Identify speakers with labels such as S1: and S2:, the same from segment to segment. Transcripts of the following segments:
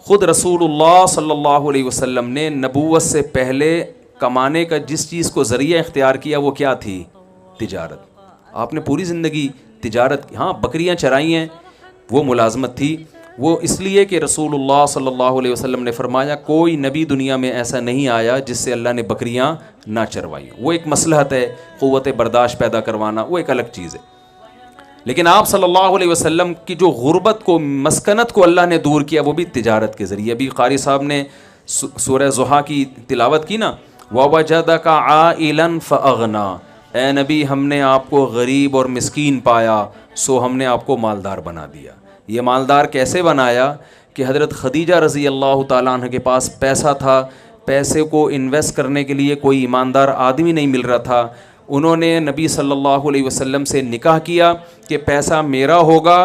S1: خود رسول اللہ صلی اللہ علیہ وسلم نے نبوت سے پہلے کمانے کا جس چیز کو ذریعہ اختیار کیا وہ کیا تھی؟ تجارت. آپ نے پوری زندگی تجارت کی. ہاں بکریاں چرائی ہیں وہ ملازمت تھی. وہ اس لیے کہ رسول اللہ صلی اللہ علیہ وسلم نے فرمایا کوئی نبی دنیا میں ایسا نہیں آیا جس سے اللہ نے بکریاں نہ چروائی. وہ ایک مصلحت ہے, قوت برداشت پیدا کروانا وہ ایک الگ چیز ہے. لیکن آپ صلی اللہ علیہ وسلم کی جو غربت کو, مسکنت کو اللہ نے دور کیا وہ بھی تجارت کے ذریعے. ابھی قاری صاحب نے سورہ ضحیٰ کی تلاوت کی نا, وَوَجَدَكَ عَائِلًا فَأَغْنَا, اے نبی ہم نے آپ کو غریب اور مسکین پایا سو ہم نے آپ کو مالدار بنا دیا. یہ مالدار کیسے بنایا کہ حضرت خدیجہ رضی اللہ تعالیٰ عنہ کے پاس پیسہ تھا, پیسے کو انویسٹ کرنے کے لیے کوئی ایماندار آدمی نہیں مل رہا تھا. انہوں نے نبی صلی اللہ علیہ وسلم سے نکاح کیا کہ پیسہ میرا ہوگا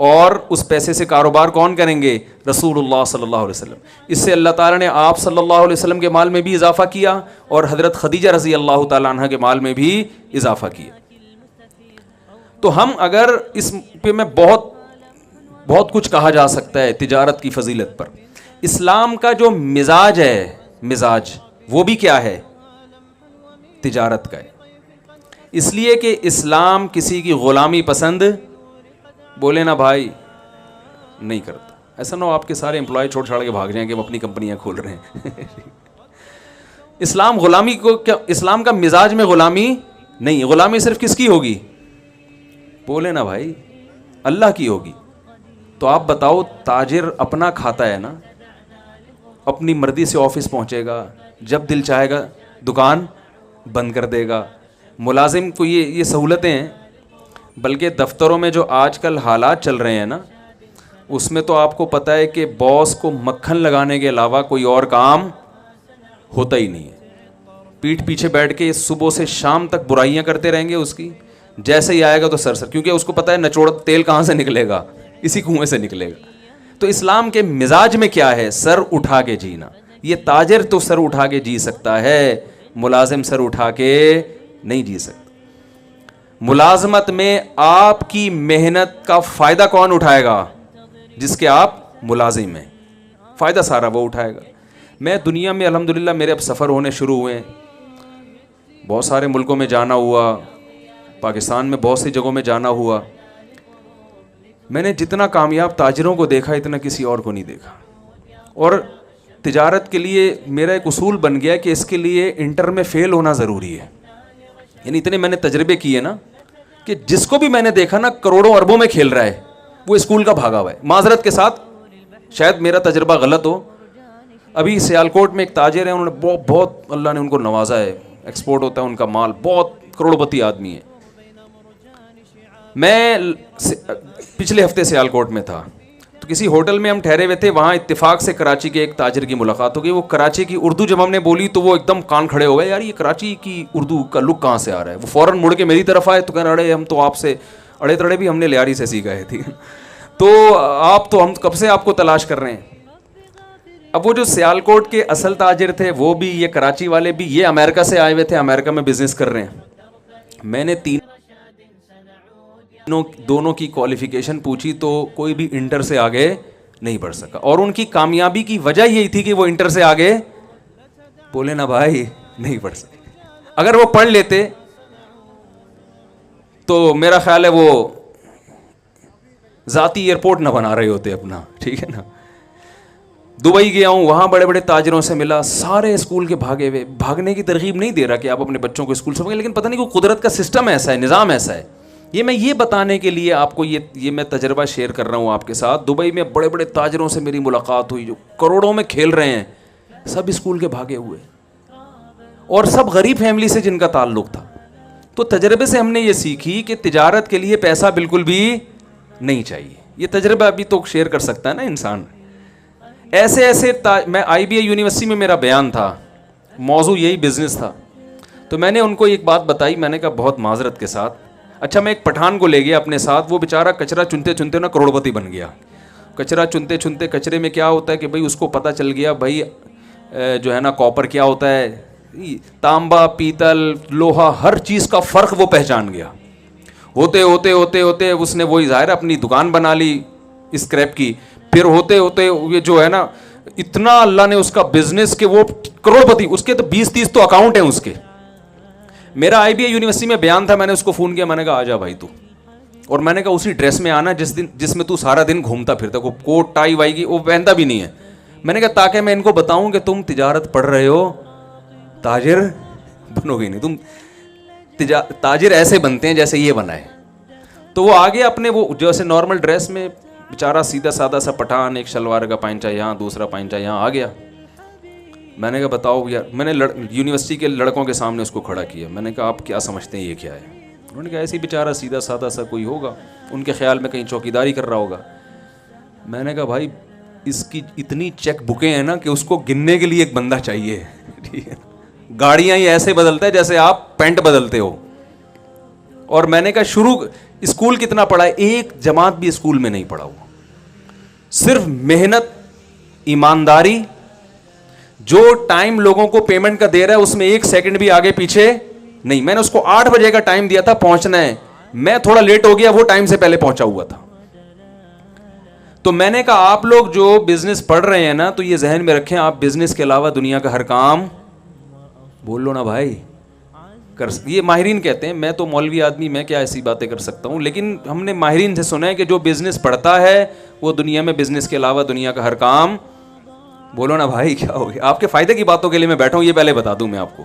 S1: اور اس پیسے سے کاروبار کون کریں گے؟ رسول اللہ صلی اللہ علیہ وسلم. اس سے اللہ تعالیٰ نے آپ صلی اللہ علیہ وسلم کے مال میں بھی اضافہ کیا اور حضرت خدیجہ رضی اللہ تعالیٰ عنہ کے مال میں بھی اضافہ کیا. تو ہم اگر اس پہ میں بہت کچھ کہا جا سکتا ہے تجارت کی فضیلت پر. اسلام کا جو مزاج ہے, مزاج وہ بھی کیا ہے؟ تجارت کا ہے. اس لیے کہ اسلام کسی کی غلامی پسند, بولے نا بھائی, نہیں کرتا. ایسا نہ ہو آپ کے سارے امپلائی چھوڑ چھاڑ کے بھاگ جائیں کہ وہ اپنی کمپنیاں کھول رہے ہیں. اسلام غلامی کو کیا, اسلام کا مزاج میں غلامی نہیں. غلامی صرف کس کی ہوگی؟ بولے نا بھائی, اللہ کی ہوگی. تو آپ بتاؤ, تاجر اپنا کھاتا ہے نا, اپنی مرضی سے آفس پہنچے گا, جب دل چاہے گا دکان بند کر دے گا. ملازم کو یہ سہولتیں ہیں. بلکہ دفتروں میں جو آج کل حالات چل رہے ہیں نا, اس میں تو آپ کو پتہ ہے کہ باس کو مکھن لگانے کے علاوہ کوئی اور کام ہوتا ہی نہیں ہے. پیٹھ پیچھے بیٹھ کے صبح سے شام تک برائیاں کرتے رہیں گے اس کی. جیسے ہی آئے گا تو سر کیونکہ اس کو پتہ ہے نچوڑ تیل کہاں سے نکلے گا, اسی کنویں سے نکلے گا. تو اسلام کے مزاج میں کیا ہے؟ سر اٹھا کے جینا. یہ تاجر تو سر اٹھا کے جی سکتا ہے, ملازم سر اٹھا کے نہیں جی سکتا. ملازمت میں آپ کی محنت کا فائدہ کون اٹھائے گا؟ جس کے آپ ملازم ہیں, فائدہ سارا وہ اٹھائے گا. میں دنیا میں الحمدللہ میرے اب سفر ہونے شروع ہوئے, بہت سارے ملکوں میں جانا ہوا, پاکستان میں بہت سی جگہوں میں جانا ہوا. میں نے جتنا کامیاب تاجروں کو دیکھا اتنا کسی اور کو نہیں دیکھا. اور تجارت کے لیے میرا ایک اصول بن گیا کہ اس کے لیے انٹر میں فیل ہونا ضروری ہے. یعنی اتنے میں نے تجربے کیے نا کہ جس کو بھی میں نے دیکھا نا کروڑوں اربوں میں کھیل رہا ہے وہ اسکول کا بھاگا ہوا ہے. معذرت کے ساتھ شاید میرا تجربہ غلط ہو. ابھی سیالکوٹ میں ایک تاجر ہیں, انہوں نے بہت اللہ نے ان کو نوازا ہے, ایکسپورٹ ہوتا ہے ان کا مال, بہت کروڑپتی آدمی ہے. میں پچھلے ہفتے سیالکوٹ میں تھا تو کسی ہوٹل میں ہم ٹھہرے ہوئے تھے, وہاں اتفاق سے کراچی کے ایک تاجر کی ملاقات ہو گئی. وہ کراچی کی اردو جب ہم نے بولی تو وہ ایک دم کان کھڑے ہو گئے, یار یہ کراچی کی اردو کا لک کہاں سے آ رہا ہے. وہ فوراً مڑ کے میری طرف آئے تو کہہ رہے ہم تو آپ سے اڑے تڑے بھی ہم نے لیاری سے سیکھا ہے, ٹھیک ہے, تو ہم کب سے آپ کو تلاش کر رہے ہیں. اب وہ جو سیالکوٹ کے اصل تاجر تھے وہ بھی, یہ کراچی والے بھی, یہ امریکہ سے آئے ہوئے تھے, امریکہ میں بزنس کر رہے ہیں. میں نے دونوں کی کوالیفیکیشن پوچھی تو کوئی بھی انٹر سے آگے نہیں بڑھ سکا. اور ان کی کامیابی کی وجہ یہی تھی کہ وہ انٹر سے آگے, بولے نا بھائی, نہیں بڑھ سکے. اگر وہ پڑھ لیتے تو میرا خیال ہے وہ ذاتی ایئرپورٹ نہ بنا رہے ہوتے اپنا, ٹھیک ہے نا. دبئی گیا ہوں, وہاں بڑے بڑے تاجروں سے ملا, سارے اسکول کے بھاگے ہوئے. بھاگنے کی ترغیب نہیں دے رہا کہ آپ اپنے بچوں کو اسکول سے بھاگیں, لیکن پتہ نہیں کہ قدرت کا سسٹم ایسا ہے, نظام ایسا ہے. یہ بتانے کے لیے آپ کو یہ میں تجربہ شیئر کر رہا ہوں آپ کے ساتھ. دبئی میں بڑے بڑے تاجروں سے میری ملاقات ہوئی جو کروڑوں میں کھیل رہے ہیں, سب اسکول کے بھاگے ہوئے اور سب غریب فیملی سے جن کا تعلق تھا. تو تجربے سے ہم نے یہ سیکھی کہ تجارت کے لیے پیسہ بالکل بھی نہیں چاہیے. یہ تجربہ ابھی تو شیئر کر سکتا ہے نا انسان. ایسے میں آئی بی اے یونیورسٹی میں میرا بیان تھا, موضوع یہی بزنس تھا. تو میں نے ان کو ایک بات بتائی, میں نے کہا بہت معذرت کے ساتھ, اچھا میں ایک پٹھان کو لے گیا اپنے ساتھ, وہ بیچارہ کچرا چنتے چنتے نا کروڑپتی بن گیا. کچرا چنتے چنتے, کچرے میں کیا ہوتا ہے کہ بھائی اس کو پتہ چل گیا بھائی جو ہے نا کاپر کیا ہوتا ہے, تانبا, پیتل, لوہا, ہر چیز کا فرق وہ پہچان گیا. ہوتے ہوتے ہوتے ہوتے اس نے وہی ظاہر اپنی دکان بنا لی اسکریپ کی. پھر ہوتے ہوتے یہ جو ہے نا اتنا اللہ نے اس کا بزنس کہ وہ کروڑپتی, اس کے تو 20-30 تو اکاؤنٹ ہیں اس کے. میرا آئی بی اے یونیورسٹی میں بیان تھا, میں نے اس کو فون کیا, میں نے کہا آ جا بھائی تو, اور میں نے کہا اسی ڈریس میں آنا جس میں تو سارا دن گھومتا پھرتا, کو کوٹ ٹائی وائی کی وہ پہنتا بھی نہیں ہے. میں نے کہا تاکہ میں ان کو بتاؤں کہ تم تجارت پڑھ رہے ہو, تاجر بنو گے نہیں, تم تاجر ایسے بنتے ہیں جیسے یہ بنا ہے. تو وہ آگے اپنے وہ جیسے نارمل ڈریس میں بیچارہ سیدھا سادہ سا پٹھان, ایک شلوار کا پائنچہ یہاں, دوسرا پائنچہ یہاں آ گیا. میں نے کہا بتاؤ یار, میں نے یونیورسٹی کے لڑکوں کے سامنے اس کو کھڑا کیا. میں نے کہا آپ کیا سمجھتے ہیں یہ کیا ہے؟ انہوں نے کہا ایسے ہی بیچارہ سیدھا سادہ سا کوئی ہوگا, ان کے خیال میں کہیں چوکیداری کر رہا ہوگا. میں نے کہا بھائی اس کی اتنی چیک بکیں ہیں نا کہ اس کو گننے کے لیے ایک بندہ چاہیے. ٹھیک ہے, گاڑیاں ہی ایسے بدلتا ہے جیسے آپ پینٹ بدلتے ہو. اور میں نے کہا شروع اسکول کتنا پڑھا ہے, ایک جماعت بھی اسکول میں نہیں پڑھا ہوا, صرف محنت, ایمانداری, جو ٹائم لوگوں کو پیمنٹ کا دے رہا ہے اس میں 1 سیکنڈ بھی آگے پیچھے نہیں. میں نے اس کو 8 بجے کا ٹائم دیا تھا پہنچنا ہے, میں تھوڑا لیٹ ہو گیا, وہ ٹائم سے پہلے پہنچا ہوا تھا. تو میں نے کہا آپ لوگ جو بزنس پڑھ رہے ہیں نا, تو یہ ذہن میں رکھیں آپ بزنس کے علاوہ دنیا کا ہر کام, بول لو نا بھائی, یہ ماہرین کہتے ہیں, میں تو مولوی آدمی, میں کیا ایسی باتیں کر سکتا ہوں, لیکن ہم نے ماہرین سے سنا ہے کہ جو بزنس پڑھتا ہے وہ دنیا میں بزنس کے علاوہ دنیا کا ہر کام, بولو نا بھائی کیا ہو گیا. آپ کے فائدے کی باتوں کے لیے میں بیٹھا ہوں, یہ پہلے بتا دوں میں آپ کو.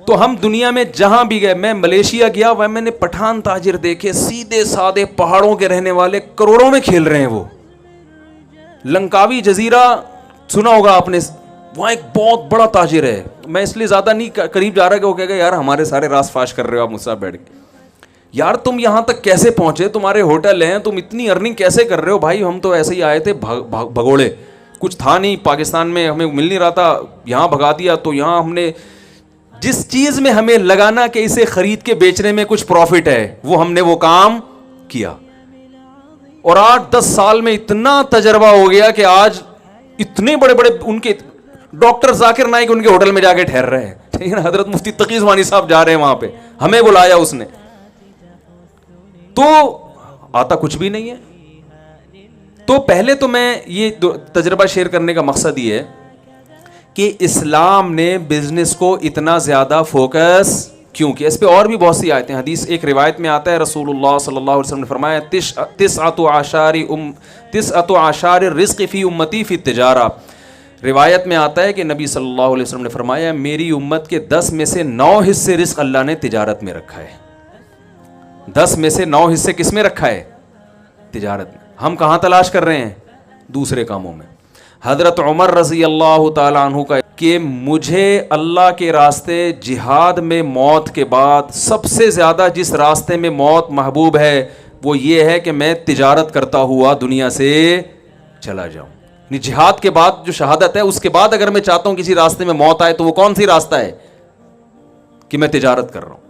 S1: تو ہم دنیا میں جہاں بھی گئے, میں ملیشیا گیا, وہ میں نے پٹھان تاجر دیکھے, سیدھے سادے پہاڑوں کے رہنے والے, کروڑوں میں کھیل رہے ہیں وہ. لنکاوی جزیرہ سنا ہوگا آپ نے, وہاں ایک بہت بڑا تاجر ہے. میں اس لیے زیادہ نہیں قریب جا رہا کہ وہ کہے گا یار ہمارے سارے راز فاش کر رہے ہو آپ مجھ سے بیٹھ کے. یار تم یہاں تک کیسے پہنچے, تمہارے ہوٹل ہیں, تم اتنی ارننگ کیسے کر رہے ہو؟ بھائی ہم تو ایسے ہی آئے تھے بھگوڑے, کچھ تھا نہیں, پاکستان میں ہمیں مل نہیں رہا تھا, یہاں بھگا دیا, تو یہاں ہم نے جس چیز میں ہمیں لگانا کہ اسے خرید کے بیچنے میں کچھ پروفٹ ہے, وہ ہم نے وہ کام کیا. اور 8-10 سال میں اتنا تجربہ ہو گیا کہ آج اتنے بڑے بڑے ان کے ڈاکٹر ذاکر نائک ان کے ہوٹل میں جا کے ٹھہر رہے ہیں. ٹھیک ہے نا, حضرت مفتی تقی عثمانی صاحب جا رہے ہیں وہاں پہ, ہمیں بلایا اس نے. تو آتا کچھ بھی نہیں ہے. تو پہلے تو میں یہ تجربہ شیئر کرنے کا مقصد یہ ہے کہ اسلام نے بزنس کو اتنا زیادہ فوکس کیوں کیا. اس پہ اور بھی بہت سی آیتیں, حدیث ایک روایت میں آتا ہے, رسول اللہ صلی اللہ علیہ وسلم نے فرمایا تسعۃ اعشار الرزق فی امتی فی التجارہ. روایت میں آتا ہے کہ نبی صلی اللہ علیہ وسلم نے فرمایا میری امت کے 10 میں سے 9 حصے رزق اللہ نے تجارت میں رکھا ہے. 10 میں سے 9 حصے کس میں رکھا ہے؟ تجارت میں. ہم کہاں تلاش کر رہے ہیں؟ دوسرے کاموں میں. حضرت عمر رضی اللہ تعالیٰ عنہ کا کہ مجھے اللہ کے راستے جہاد میں موت کے بعد سب سے زیادہ جس راستے میں موت محبوب ہے وہ یہ ہے کہ میں تجارت کرتا ہوا دنیا سے چلا جاؤں. جہاد کے بعد جو شہادت ہے اس کے بعد اگر میں چاہتا ہوں کسی راستے میں موت آئے تو وہ کون سی راستہ ہے؟ کہ میں تجارت کر رہا ہوں.